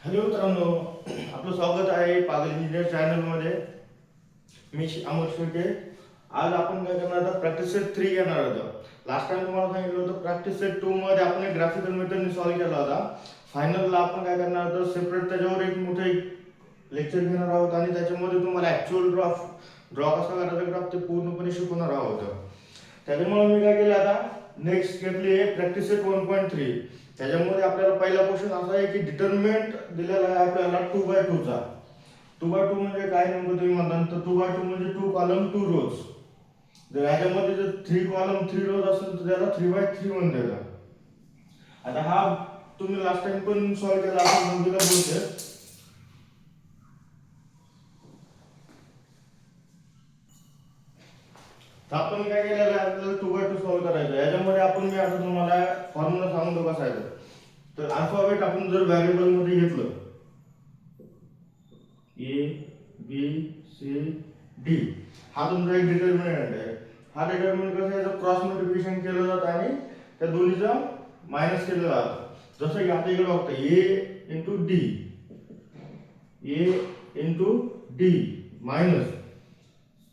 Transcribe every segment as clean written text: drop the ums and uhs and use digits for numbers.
Hello मित्रांनो, आपलं स्वागत आहे पागल इंजिनियर चॅनलमध्ये. मी अमर शेटे. आज आपण काय करणार आहोत, प्रॅक्टिस सेट 3 घेणार आहोत. लास्ट टाइम तुम्हाला सांगितलं होतं प्रॅक्टिस सेट 2 मध्ये आपण ग्राफिकल मेथडने सॉल्व्ह केला होता. फायनलला आपण काय करणार आहोत, सेपरेट त्याच्यावर एक मोठे लेक्चर घेणार आहोत आणि त्याच्यामध्ये तुम्हाला ऍक्च्युअल ड्रॉ कसा करायचा ग्राफ ते पूर्णपणे शिकवणार आहोत. त्याच्यामुळे मी काय केलं, आता नेक्स्ट घेतली आहे प्रॅक्टिस सेट 1.3. त्याच्यामध्ये आपल्याला पहिला क्वेश्चन असा आहे की डिटरमिनंट दिलेला आहे आपल्याला 2/2 चा. 2/2 म्हणजे काय नेमकं तुम्ही म्हणता, तर 2/2 म्हणजे 2 कॉलम 2 रोज. जर याच्यामध्ये जर 3 कॉलम 3 रोज असेल तर त्याला 3/3 म्हणतात. आता हा तुम्ही लास्ट टाइम पण सॉल्व्ह केला असेल नंदीला बोलते. तर आपण काय केलेलं आहे, आपल्याला 2/2 सॉल्व्ह करायचं. याच्यामध्ये आपण मी आता तुम्हाला फॉर्म्युला सांगतो कसा आहे. तर अल्फाबेट आपण जर व्हेरिएबल मध्ये घेतलं ए बी सी डी, हा तुमचा एक डिटर्मिनंट आहे. हा डिटर्मिनंट कसं आहे, क्रॉस मल्टिप्लिकेशन केलं जातं आणि त्या दोन्हीचा मायनस केलं जातं. जसं की आता इकडे बघता ए इंटू डी, ए इंटू डी मायनस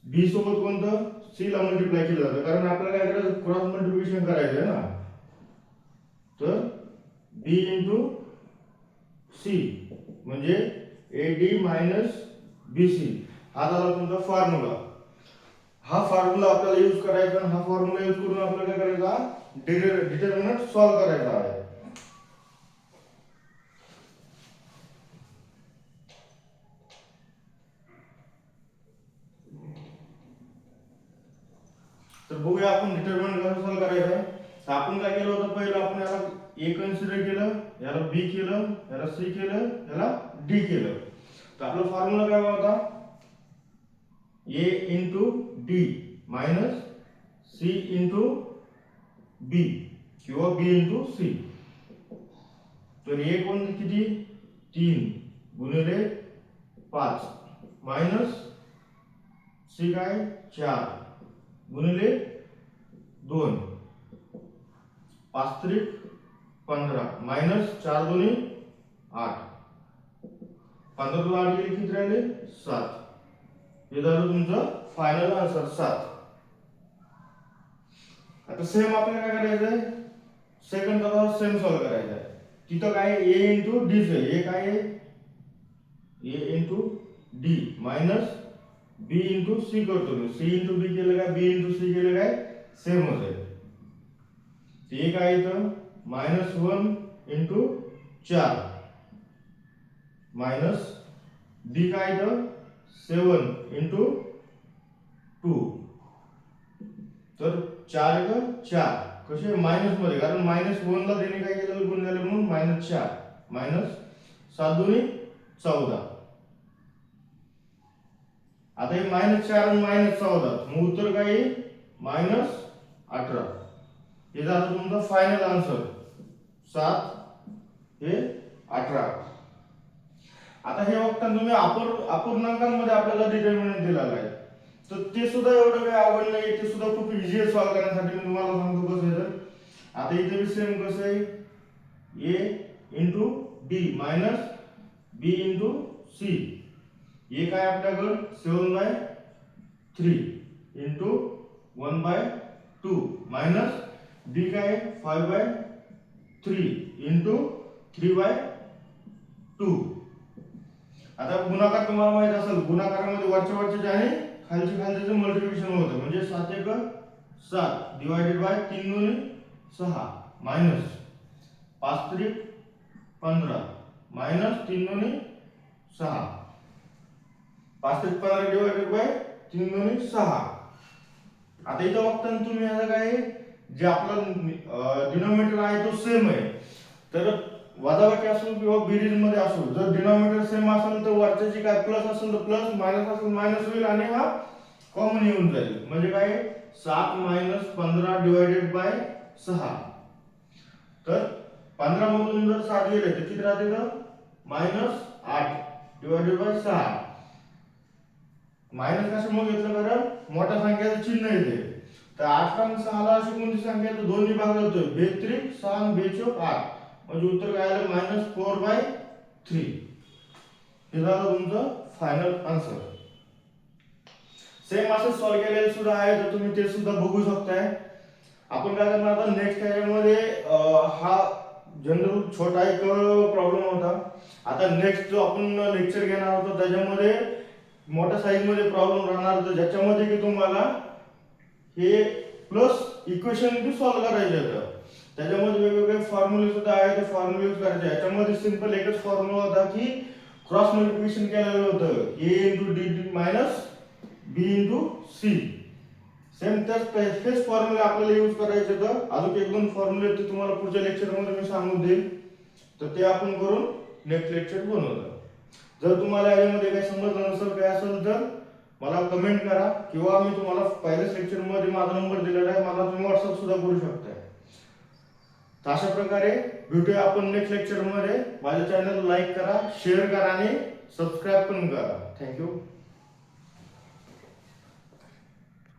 बी सोबत कोणतं सी ला मल्टिप्लाय केलं जातं, कारण आपल्याला काय करायचं, क्रॉस मल्टिप्लिकेशन करायचं आहे ना. तर बी इंटू सी म्हणजे a d minus b c, हा झाला तुमचा फॉर्म्युला. हा फॉर्म्युला आपल्याला यूज करायचा आणि हा फॉर्म्युला यूज करून आपल्याला काय करायचा, डिटर्मिनंट सॉल्व्ह करायचा आहे. तर बघूया आपण डिटर्मिनंट कसं सॉल्व्ह करायचं आहे. तर आपण काय केलं होतं, पहिलं आपण याला ए कन्सिडर केलं, याला बी केलं, याला सी केलं, याला डी केलं. तर आपला फॉर्म्युला काय होता, A into D minus C into B किंवा बी इंटू सी. तर ए कोण किती, 3 गुणिले 5 मायनस सी काय 4 गुणिले 2, 5 त्रिक 15 मायनस 4 दुनी 8, 15 ला 8 गेले किती राहिले 7. हे झालं तुमचं फायनल आन्सर 7. आता सेम आपल्याला काय करायचं आहे, सेकंड चा सेम सॉल्व्ह करायचा आहे. तिथं काय ए इंटू डी आहे, हे काय आहे ए इंटू डी मायनस बी इंटू सी करतो मी. सी इंटू बी केलं काय, बी इंटू सी केलं काय, सेमच आहे. ते काय इथं -1 इंटू 4 मायनस डी काय इथं 7 इंटू 2. तर 4 4 कसे मायनस मध्ये, कारण -1 ला देणे काय केलं, गुण झाले म्हणून -4 मायनस 7 दुनी 14. आता हे -4 आणि -14, मग उत्तर काय आहे -18. हे झालं तुमचं फायनल आन्सर 7 हे 18. आता हे बघताना तुम्ही अपूर्णांकांमध्ये आपल्याला डिटर्मिनंट दिलेला आहे, तर ते सुद्धा एवढं काही अवघड नाही, ते सुद्धा खूप इझी आहे सॉल्व्ह करण्यासाठी. मी तुम्हाला सांगतो कसं आहे. तर आता इथे बी सेम कसं आहे, ए इंटू डी मायनस बी इंटू सी. ए काय आपल्याकडे 7/3 इंटू 1/2 मायनस डी काय 5/3 इंटू 3/2. आता गुणाकार तुम्हाला माहित असेल, गुणाकारामध्ये वरच्या वरचे आणि खालचे मल्टिप्लिकेशन होतं, म्हणजे 7 1 7 divided by 3 2 6 minus 5 3 15 minus 3 2 6, 5 3 15 divided by 3 2 6. आता इथं बघताना तुम्ही आता काय, जे आपला डिनॉमिनेटर आहे तो सेम आहे. तर वजाबाकी असो किंवा बेरीज मध्ये असो, जर डिनॉमिनेटर सेम असेल तर वरच्याची काय प्लस असेल तर प्लस, मायनस असेल मायनस होईल आणि हा कॉमन येऊन जाईल. म्हणजे काय 7 - 15 डिवायडेड बाय 6. तर 15 मधून जर 7 गेले तर किती राहते, तर -8 डिवायडेड बाय 6. मायनस कशामुळे घेतलं, कारण मोठ्या संख्येचं चिन्ह येते. तर 8 आणि 6 ला अशी कोणती संख्या आहे, तर दोन्ही भाग होतोय, 2 त्रिक 6 आणि 2 चौक 8, म्हणजे उत्तर काय आलं -4/8. 3 हे झालं तुमचं फायनल आन्सर. सेम असं सॉल्व्ह केलेलं सुद्धा आहे, तर तुम्ही ते सुद्धा बघू शकताय. आपण काय करणार आता नेक्स्ट त्याच्यामध्ये हा जनरल छोटा एक प्रॉब्लेम होता. आता नेक्स्ट जो आपण लेक्चर घेणार होतो त्याच्यामध्ये मोठ्या साईज मध्ये प्रॉब्लेम राहणार होता, ज्याच्यामध्ये की तुम्हाला हे प्लस इक्वेशन बी सॉल्व्ह करायचे होतं. त्याच्यामध्ये वेगवेगळे फॉर्म्युले सुद्धा आहेत, ते फॉर्म्युले यूज करायचे. याच्यामध्ये सिंपल एकच फॉर्म्युला होता की क्रॉस मल्टिप्लिकेशन केलेलं होतं a * d minus b * c. Same तेच फॉर्म्युले आपल्याला यूज करायचे. तर अजून एक दोन फॉर्म्युले ते तुम्हाला पुढच्या लेक्चर मध्ये मी सांगून देईल, तर ते आपण करून नेक्स्ट लेक्चर बनवतो. जर तुम्हाला यामध्ये काही समजलं नसेल काय असेल तर मला कमेंट करा, किंवा मी तुम्हाला पहिल्याच लेक्चर मध्ये माझा नंबर दिलेला आहे, मला तुम्ही व्हॉट्सअप सुद्धा करू शकता. तर अशा प्रकारे भेटूया आपण नेक्स्ट लेक्चर मध्ये. माझ्या चॅनल लाईक करा, शेअर करा आणि सबस्क्राईब पण करा. थँक्यू.